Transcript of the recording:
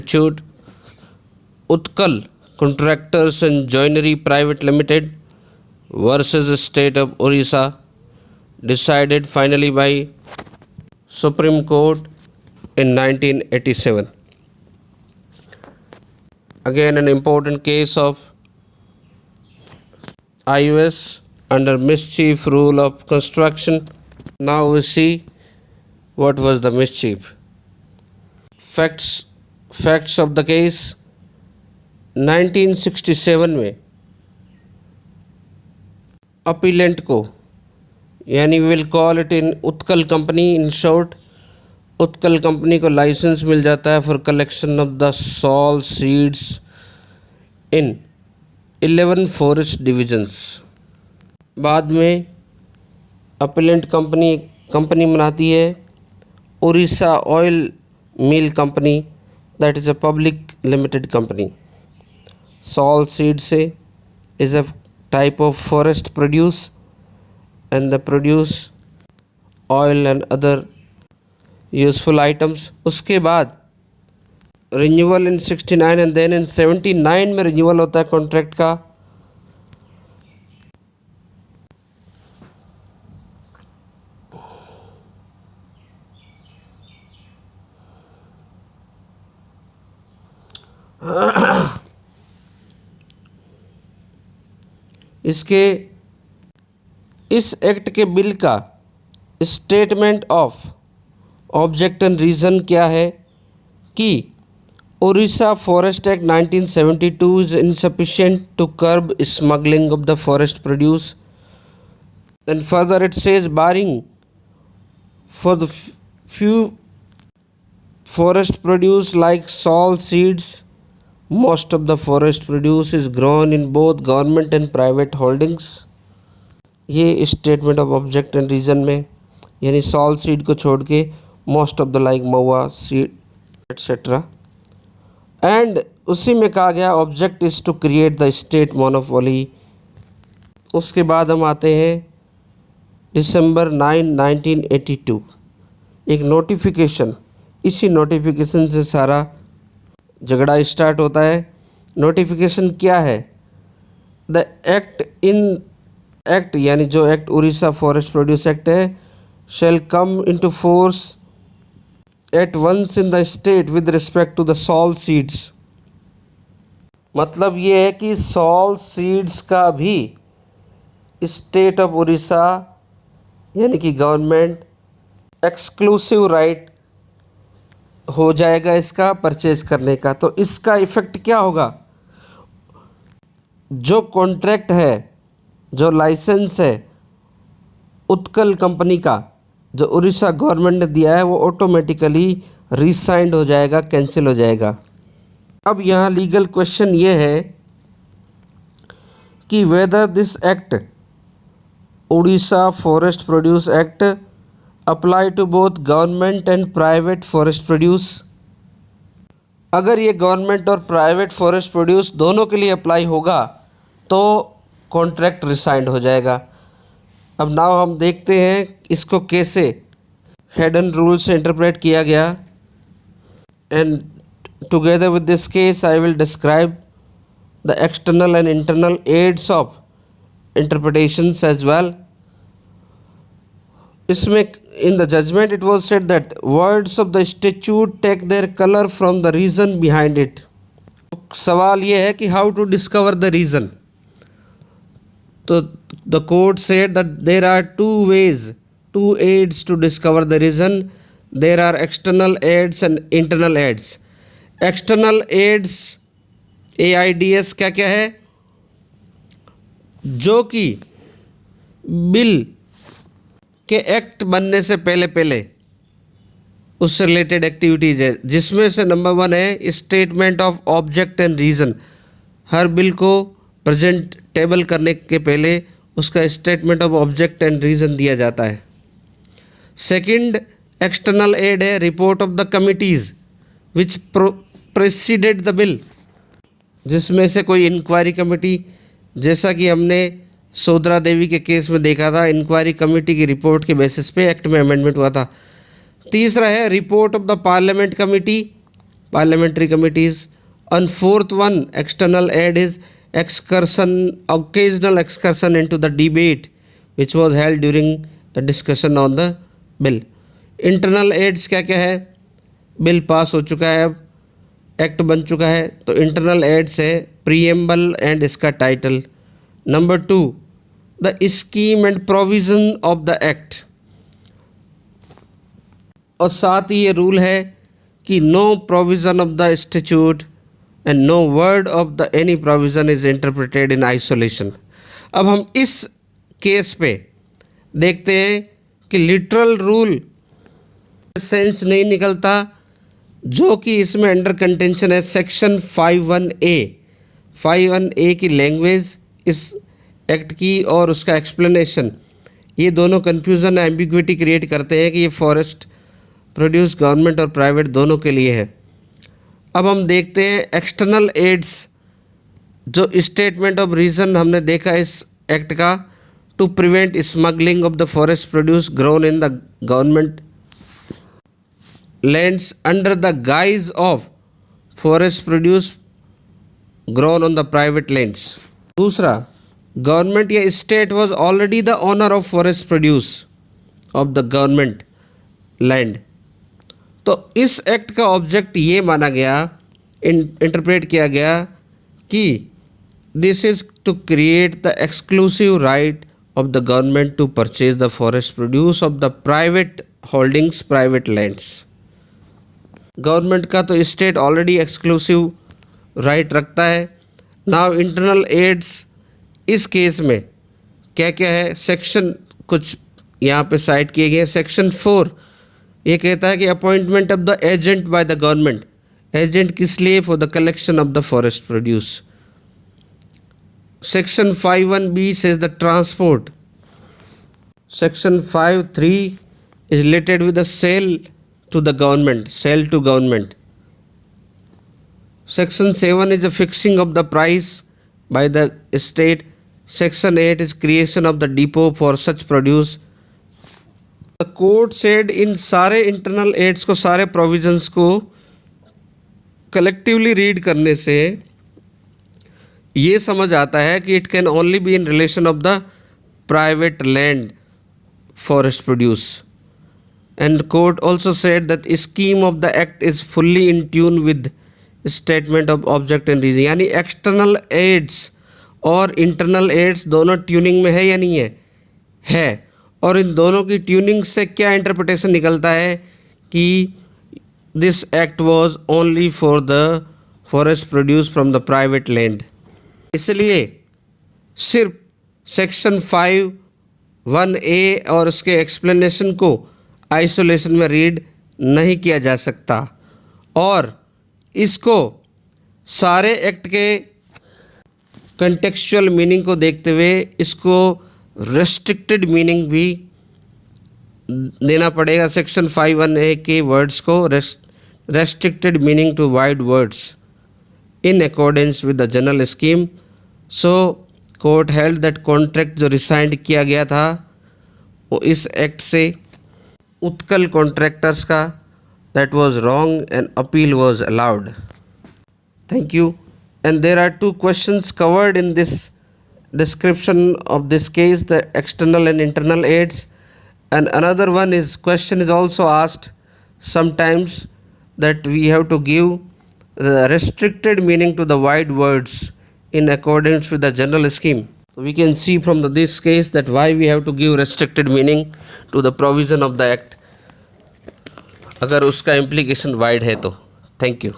Institute Utkal Contractors and Joinery Private Limited versus the State of Orissa, decided finally by Supreme Court in 1987. Again, an important case of IUS under mischief rule of construction. Now we see what was the mischief. Facts of the case. 1967 में appellant को, यानी will call it in Utkal company, in short Utkal company को licence मिल जाता है for collection of the sal seeds in 11 forest divisions. बाद में appellant company बनाती है Orissa oil mill company, that is a public limited company. Sal seed से is a type of forest produce and they produce oil and other useful items. उसके बाद renewal in 69 and then in 79 में renewal होता है contract का। इस act के bill का statement of object and reason क्या है कि Orissa forest act 1972 is insufficient to curb smuggling of the forest produce. And further it says barring for the few forest produce like sal seeds, most of the forest produce is grown in both government and private holdings। ये statement of object and reason में, यानी sal seed को छोड़ के most of the like mahua seed etcetera. And उसी में कहा गया object is to create the state monopoly. उसके बाद हम आते हैं दिसंबर 9, 1982, एक नोटिफिकेशन। इसी नोटिफिकेशन से सारा झगड़ा स्टार्ट होता है। नोटिफिकेशन क्या है? द एक्ट यानी जो act Orissa forest produce act है, shall come into force at once in the state with respect to the sal seeds. मतलब ये है कि सॉल सीड्स का भी स्टेट ऑफ उड़ीसा यानी कि गवर्नमेंट एक्सक्लूसिव राइट हो जाएगा इसका परचेज करने का। तो इसका इफ़ेक्ट क्या होगा? जो कॉन्ट्रैक्ट है, जो लाइसेंस है उत्कल कंपनी का, जो उड़ीसा गवर्नमेंट ने दिया है, वो ऑटोमेटिकली रीसाइंड हो जाएगा, कैंसिल हो जाएगा। अब यहाँ लीगल क्वेश्चन ये है कि whether this act Orissa forest produce act apply to both government and private forest produce. अगर ये गवर्नमेंट और प्राइवेट फॉरेस्ट प्रोड्यूस दोनों के लिए अप्लाई होगा तो कॉन्ट्रैक्ट रिसाइंड हो जाएगा। अब नाउ हम देखते हैं इसको कैसे हेडन रूल से इंटरप्रेट किया गया। And together with this case I will describe the external and internal aids of interpretations as well. इसमें in the judgment it was said that words of the statute take their colour from the reason behind it. सवाल ये है कि how to discover the reason. तो the court said that there are two aids to discover the reason. There are external aids and internal ads. External ads AIDS क्या क्या है? जो कि बिल के एक्ट बनने से पहले उससे रिलेटेड एक्टिविटीज़ है, जिसमें से नंबर 1 है statement of object and reason. Her bill को प्रेजेंटेबल करने के पहले उसका statement of object and reason दिया जाता है। सेकंड एक्सटर्नल एड है report of the committees which preceded the bill, जिसमें से कोई इंक्वायरी कमेटी, जैसा कि हमने सोदरा देवी के केस में देखा था, इंक्वायरी कमेटी की रिपोर्ट के बेसिस पे एक्ट में अमेंडमेंट हुआ था। तीसरा है report of the parliament committee parliamentary committees. And fourth one, external aid, is occasional excursion into the debate which was held during the discussion on the bill. Internal aids क्या क्या है? Bill pass हो चुका है, अब act बन चुका है, तो इंटरनल एड्स है प्रीएम्बल एंड इसका title. Number 2, the scheme and provision of the act. और साथ ही ये रूल है कि no provision of the statute and no word of the any provision is interpreted in isolation. अब हम इस केस पे देखते हैं कि लिटरल रूल सेंस नहीं निकलता, जो कि इसमें अंडर कंटेंशन है सेक्शन 51A की लैंग्वेज इस एक्ट की और उसका एक्सप्लेनेशन, ये दोनों कन्फ्यूज़न एम्बिग्विटी क्रिएट करते हैं कि ये फॉरेस्ट प्रोड्यूस गवर्नमेंट और प्राइवेट दोनों के लिए है. अब हम देखते हैं एक्सटर्नल एड्स. जो स्टेटमेंट ऑफ रीज़न हमने देखा इस एक्ट का, to prevent smuggling of the forest produce grown in the government lands under the guise of forest produce grown on the private lands. दूसरा, गवर्नमेंट या state was already the owner of forest produce of the government land. तो इस act का object ये माना गया, interpret किया गया कि this is to create the exclusive right of the government to purchase the forest produce of the private holdings, private lands. Government का तो स्टेट ऑलरेडी एक्सक्लूसिव राइट रखता है. नाउ इंटरनल एड्स इस केस में क्या क्या है, सेक्शन कुछ यहाँ पे साइट किए गए. सेक्शन 4 ये कहता है कि appointment of the agent by the government. Agent किस लिए? For the collection of the forest produce. Section 51B says the transport. Section 53 is related with the sale to the government, sale to government. Section 7 is the fixing of the price by the state. Section 8 is creation of the depot for such produce. The court said इन सारे internal ads को, सारे provisions को collectively read करने से ये समझ आता है कि it can only be in relation of the private land forest produce. And court also said that scheme of the act is fully in tune with statement of object and reason. यानी external aids और internal aids दोनों tuning में है या नहीं है? है. और इन दोनों की ट्यूनिंग से क्या इंटरप्रिटेशन निकलता है कि this act was only for the forest produce from the private land. इसलिए सिर्फ सेक्शन 51A और उसके एक्सप्लेनेशन को आइसोलेशन में रीड नहीं किया जा सकता, और इसको सारे एक्ट के कंटेक्चुअल मीनिंग को देखते हुए इसको रेस्ट्रिक्टेड मीनिंग भी देना पड़ेगा. सेक्शन 51A के वर्ड्स को restricted meaning to wide words in accordance with the general scheme. So court held that contract जो रिसाइंड किया गया था वो इस एक्ट से उत्कल कॉन्ट्रैक्टर्स का, that was wrong and appeal was allowed. Thank you. And there are 2 questions covered in this description of this case, the external and internal aids. And another one is, question is also asked sometimes that we have to give the restricted meaning to the wide words in accordance with the general scheme. So we can see from this case that why we have to give restricted meaning to the provision of the act अगर उसका implication wide है तो. Thank you.